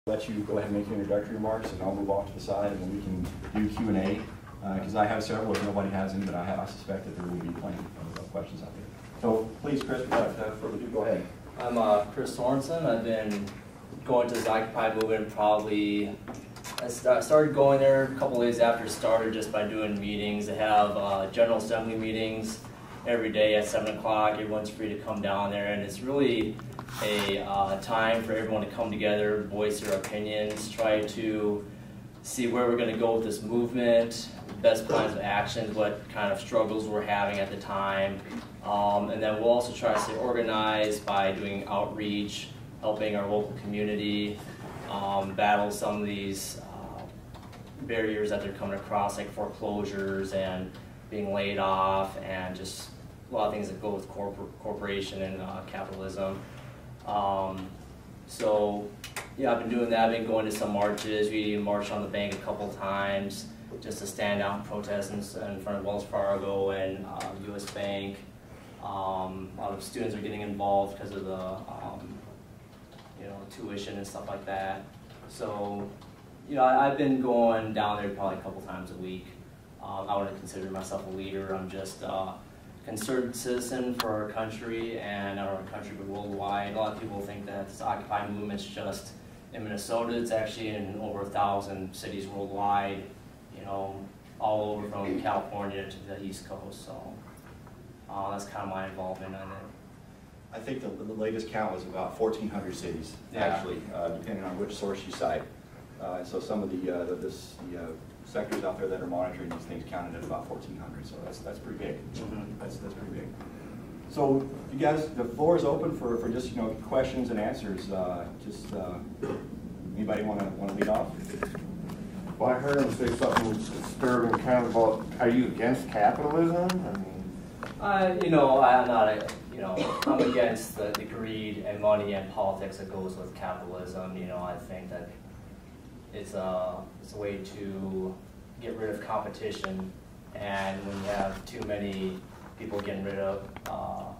Let you go ahead and make your introductory remarks, and I'll move off to the side, and then we can do Q&A. Because I have several, if nobody has any, but I suspect that there will be plenty of questions out there. So please, Chris, without further ado, go ahead. I'm Chris Sorensen. I've been going to the Occupy movement probably, I started going there a couple days after it started just by doing meetings. They have General Assembly meetings every day at 7 o'clock. Everyone's free to come down there, and it's really a time for everyone to come together, voice their opinions, try to see where we're going to go with this movement, best plans of actions, what kind of struggles we're having at the time. And then we'll also try to stay organized by doing outreach, helping our local community battle some of these barriers that they're coming across, like foreclosures and being laid off, and just a lot of things that go with corporation and capitalism. So yeah, I've been doing that. I've been going to some marches. We marched on the bank a couple times just to stand out and protest in front of Wells Fargo and U.S. Bank. A lot of students are getting involved because of the tuition and stuff like that. So I've been going down there probably a couple times a week. I wouldn't consider myself a leader. I'm just a concerned citizen for our country, and not our country but worldwide. A lot of people think that this Occupy movement's just in Minnesota. It's actually in over 1,000 cities worldwide, all over from California to the East Coast. So that's kind of my involvement in it. I think the latest count was about 1,400 cities, actually, depending on which source you cite. So some of the sectors out there that are monitoring these things counted at about 1,400. So that's pretty big. That's pretty big. So you guys, the floor is open for just questions and answers. Anybody want to lead off? Well, I heard him say something disturbing, kind of about, are you against capitalism? I'm not. I'm against the greed and money and politics that goes with capitalism. I think that it's a way to get rid of competition, and when you have too many people getting rid of, all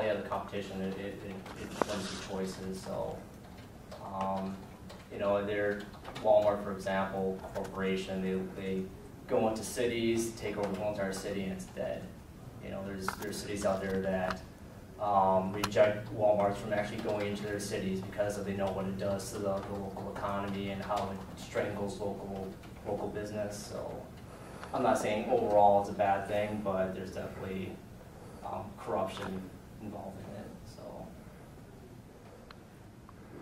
the other competition, it limits your choices. So, they're Walmart, for example, corporation. They go into cities, take over the whole entire city, and it's dead. There's cities out there that reject Walmarts from actually going into their cities because they know what it does to the local economy and how it strangles local business. So I'm not saying overall it's a bad thing, but there's definitely corruption involved in it.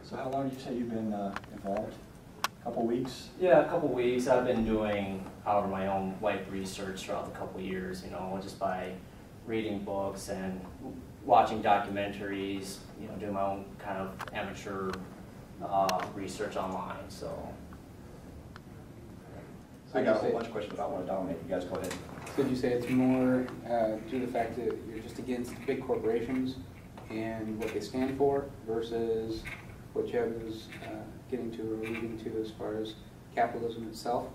So how long did you say you've been involved? A couple weeks? Yeah, a couple weeks. I've been doing my own life research throughout the couple years, just by reading books and watching documentaries, doing my own kind of amateur research online. So I got a whole bunch of questions, but I want to dominate. You guys go ahead. So did you say it's more due to the fact that you're just against big corporations and what they stand for versus what Jeb was getting to or alluding to as far as capitalism itself?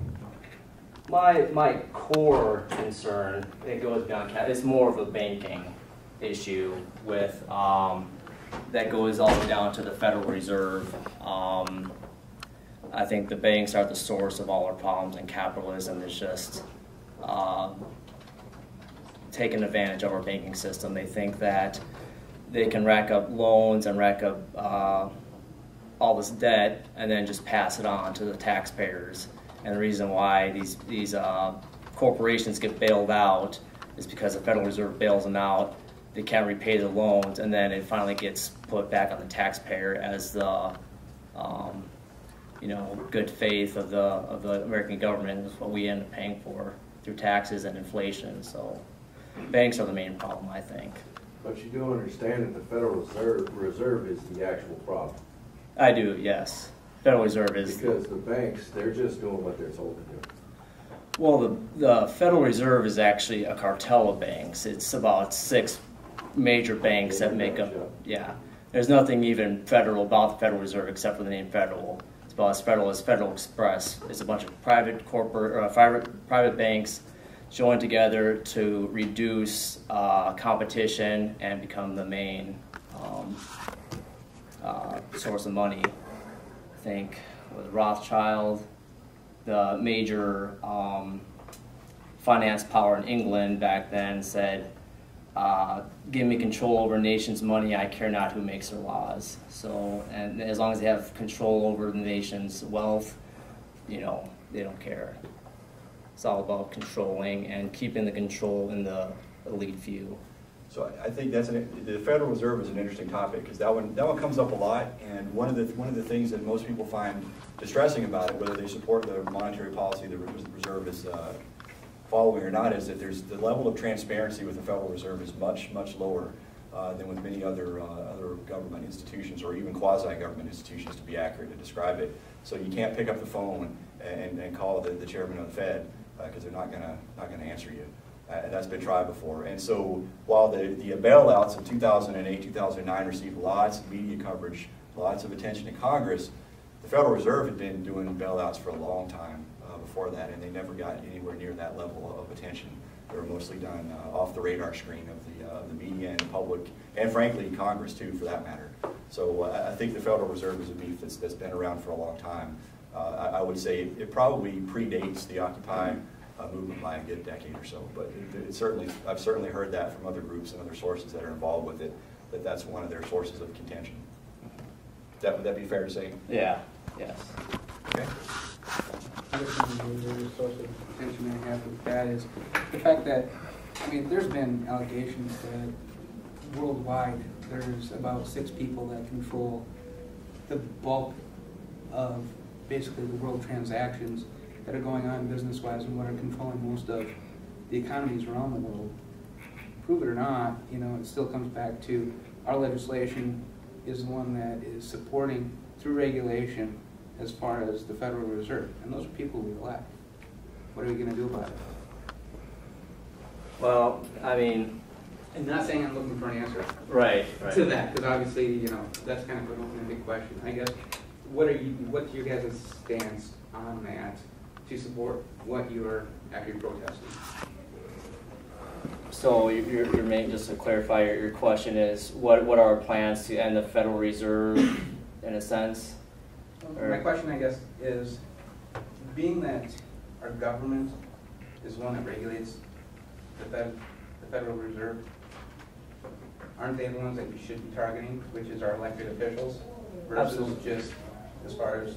My core concern, it goes beyond it's more of a banking issue with that goes all the way down to the Federal Reserve. I think the banks are the source of all our problems, and capitalism is just taking advantage of our banking system. They think that they can rack up loans and rack up all this debt and then just pass it on to the taxpayers. And the reason why these corporations get bailed out is because the Federal Reserve bails them out. They can't repay the loans, and then it finally gets put back on the taxpayer as the good faith of the American government is what we end up paying for through taxes and inflation. So banks are the main problem, I think. But you do understand that the Federal Reserve is the actual problem. I do, yes. Federal Reserve is... Because the banks, they're just doing what they're told to do. Well, the Federal Reserve is actually a cartel of banks. It's about 6 major banks that make up... Yeah. There's nothing even federal about the Federal Reserve except for the name Federal. It's about as federal as Federal Express. It's a bunch of private banks joined together to reduce competition and become the main source of money. I think with Rothschild, the major finance power in England back then, said, give me control over a nation's money, I care not who makes their laws. So, and as long as they have control over the nation's wealth, they don't care. It's all about controlling and keeping the control in the elite few. So I think the Federal Reserve is an interesting topic, because that one comes up a lot, and one of the things that most people find distressing about it, whether they support the monetary policy the Reserve is following or not, is that the level of transparency with the Federal Reserve is much lower than with many other government institutions, or even quasi-government institutions, to be accurate to describe it. So you can't pick up the phone and call the chairman of the Fed, because they're not gonna answer you. That's been tried before. And so while the bailouts of 2008, 2009 received lots of media coverage, lots of attention in Congress, the Federal Reserve had been doing bailouts for a long time before that, and they never got anywhere near that level of attention. They were mostly done off the radar screen of the media and the public, and frankly Congress too, for that matter. So I think the Federal Reserve is a beef that's been around for a long time. I would say it probably predates the Occupy movement by a good decade or so, but I've certainly heard that from other groups and other sources that are involved with it, that's one of their sources of contention. Would that be fair to say? Yeah. Yes. Okay. Another source of contention I have with that is the fact that, there's been allegations that worldwide there's about 6 people that control the bulk of basically the world transactions that are going on business-wise and what are controlling most of the economies around the world. Prove it or not, it still comes back to our legislation is the one that is supporting through regulation as far as the Federal Reserve, and those are people we elect. What are we going to do about it? Well, And not saying I'm looking for an answer right. to that, because obviously, that's kind of an open and big question. I guess, what's your guys' stance on that to support what you're actually protesting? So your main, just to clarify, your question is what are our plans to end the Federal Reserve in a sense? My question, I guess, is being that our government is the one that regulates the Federal Reserve, aren't they the ones that we should be targeting, which is our elected officials, versus Absolutely. just as far as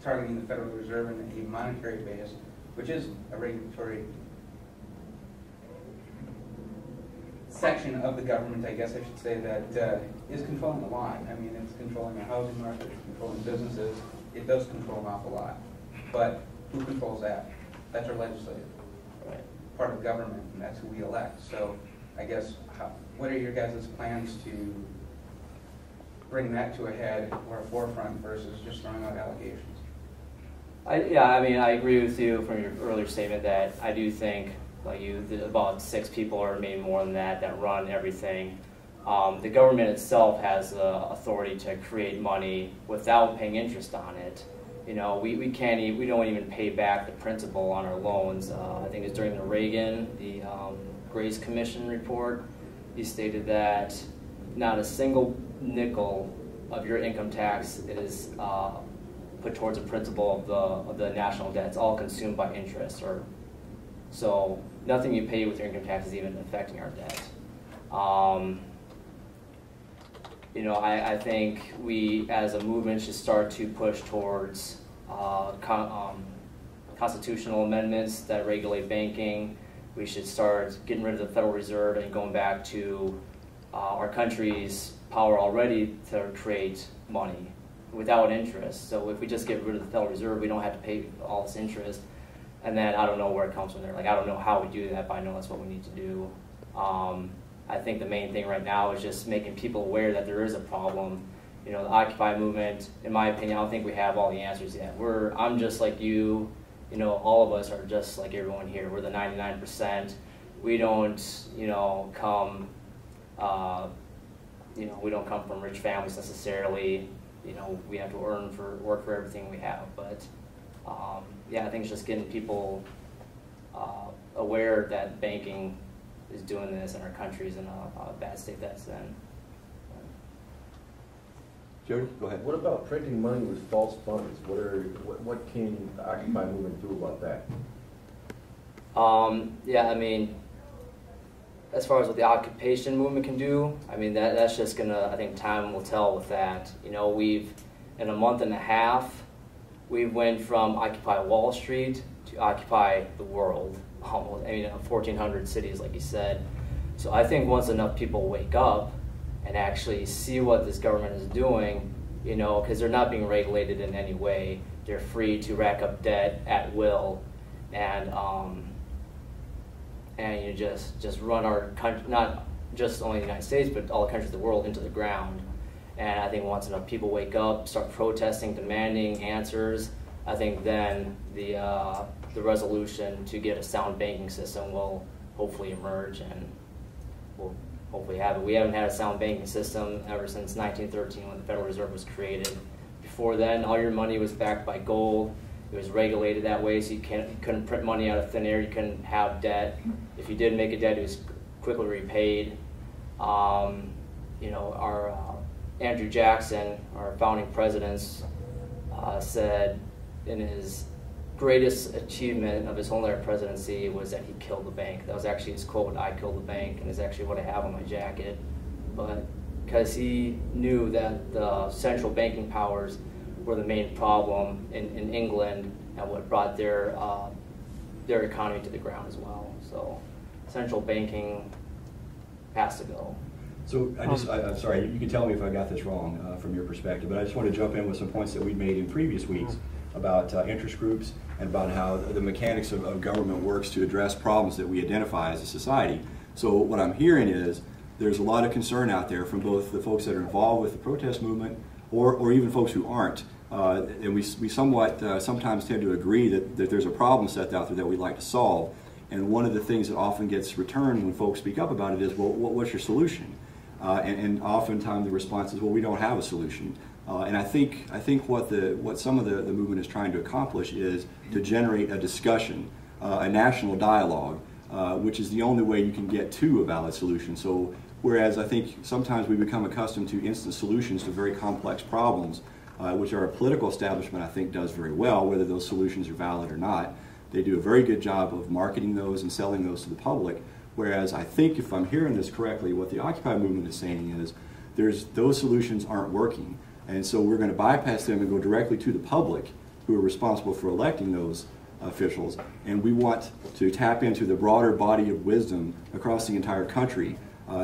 targeting the Federal Reserve in a monetary base, which is a regulatory section of the government, I guess I should say, that is controlling a lot. It's controlling the housing market, it's controlling businesses, it does control an awful lot. But who controls that? That's our legislative part of government, and that's who we elect. So I guess, what are your guys' plans to bring that to a head or a forefront versus just throwing out allegations? I agree with you from your earlier statement that I do think, like you, about 6 people or maybe more than that run everything. The government itself has the authority to create money without paying interest on it. We don't even pay back the principal on our loans. I think it was during the Reagan, the Grace Commission report, he stated that not a single nickel of your income tax is put towards the principal of the national debt. It's all consumed by interest, so nothing you pay with your income tax is even affecting our debt. I think we as a movement should start to push towards constitutional amendments that regulate banking. We should start getting rid of the Federal Reserve and going back to our country's power already to create money without interest. So if we just get rid of the Federal Reserve, we don't have to pay all this interest. And then I don't know where it comes from there. I don't know how we do that, but I know that's what we need to do. I think the main thing right now is just making people aware that there is a problem. The Occupy movement, in my opinion, I don't think we have all the answers yet. I'm just like you. All of us are just like everyone here. We're the 99%. We don't, come, we don't come from rich families necessarily. We have to work for everything we have. But I think it's just getting people aware that banking is doing this and our country's in a bad state that's in. Jody, go ahead. What about printing money with false funds? What can the Occupy movement do about that? Yeah, I mean, as far as what the occupation movement can do, I mean, that's just gonna, I think time will tell with that. You know, in a month and a half, we went from Occupy Wall Street to Occupy the world, almost, I mean, 1,400 cities, like you said. So I think once enough people wake up and actually see what this government is doing, you know, because they're not being regulated in any way. They're free to rack up debt at will, and you just run our country, not just only the United States, but all the countries of the world, into the ground. And I think once enough people wake up, start protesting, demanding answers, I think then the resolution to get a sound banking system will hopefully emerge, and we'll hopefully have it. We haven't had a sound banking system ever since 1913 when the Federal Reserve was created. Before then, all your money was backed by gold. It was regulated that way, so you couldn't print money out of thin air. You couldn't have debt. If you did make a debt, it was quickly repaid. You know, our Andrew Jackson, our founding president, said in his greatest achievement of his whole entire presidency was that he killed the bank. That was actually his quote, "I killed the bank," and is actually what I have on my jacket. But because he knew that the central banking powers were the main problem in England and what brought their economy to the ground as well. So central banking has to go. So I'm sorry, you can tell me if I got this wrong from your perspective, but I just want to jump in with some points that we made in previous weeks about interest groups and about how the mechanics of government works to address problems that we identify as a society. So what I'm hearing is there's a lot of concern out there from both the folks that are involved with the protest movement or even folks who aren't. And we somewhat sometimes tend to agree that there's a problem set out there that we'd like to solve. And one of the things that often gets returned when folks speak up about it is, well, what's your solution? And oftentimes the response is, well, we don't have a solution. And I think what some of the movement is trying to accomplish is to generate a discussion, a national dialogue, which is the only way you can get to a valid solution. So whereas I think sometimes we become accustomed to instant solutions to very complex problems, which our political establishment I think does very well, whether those solutions are valid or not. They do a very good job of marketing those and selling those to the public. Whereas I think, if I'm hearing this correctly, what the Occupy movement is saying is those solutions aren't working. And so we're going to bypass them and go directly to the public who are responsible for electing those officials. And we want to tap into the broader body of wisdom across the entire country,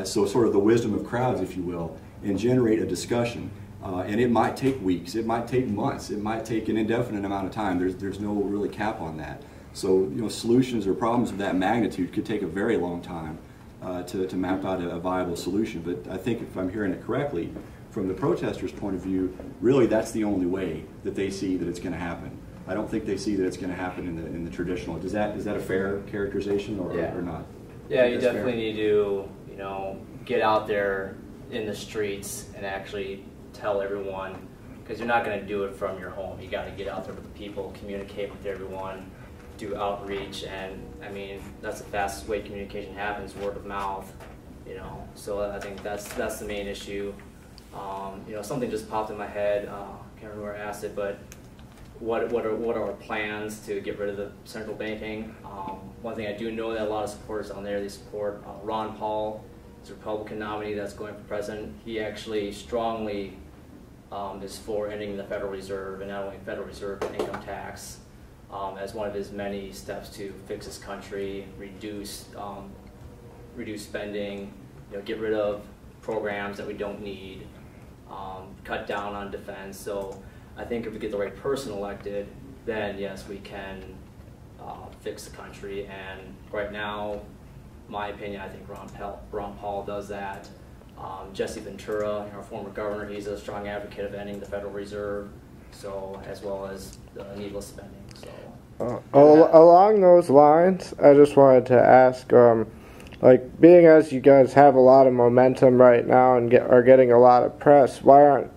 so sort of the wisdom of crowds, if you will, and generate a discussion. And it might take weeks, it might take months, it might take an indefinite amount of time. There's no really cap on that. So, you know, solutions or problems of that magnitude could take a very long time to map out a viable solution. But I think if I'm hearing it correctly, from the protesters' point of view, really that's the only way that they see that it's going to happen. I don't think they see that it's going to happen in the traditional. Is that a fair characterization or not? Yeah, you definitely need to, you know, get out there in the streets and actually tell everyone, because you're not going to do it from your home. You got to get out there with the people, communicate with everyone, do outreach, and I mean that's the fastest way communication happens, word of mouth, you know. So I think that's the main issue. You know, something just popped in my head. Can't remember where I asked it, but what are our plans to get rid of the central banking? One thing I do know that a lot of supporters on there, they support Ron Paul, his Republican nominee that's going for president. He actually strongly is for ending the Federal Reserve, and not only Federal Reserve, but income tax, as one of his many steps to fix his country, reduce spending, you know, get rid of programs that we don't need, cut down on defense. So I think if we get the right person elected, then yes, we can fix the country. And right now, my opinion, I think Ron Paul does that. Jesse Ventura, our former governor, he's a strong advocate of ending the Federal Reserve, so as well as needless spending. So along those lines, I just wanted to ask, like, being as you guys have a lot of momentum right now and are getting a lot of press, why aren't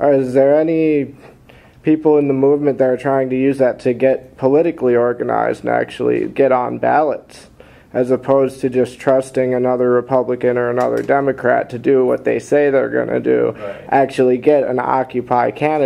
is there any people in the movement that are trying to use that to get politically organized and actually get on ballots? as opposed to just trusting another Republican or another Democrat to do what they say they're going to do, Right. actually get an Occupy candidate.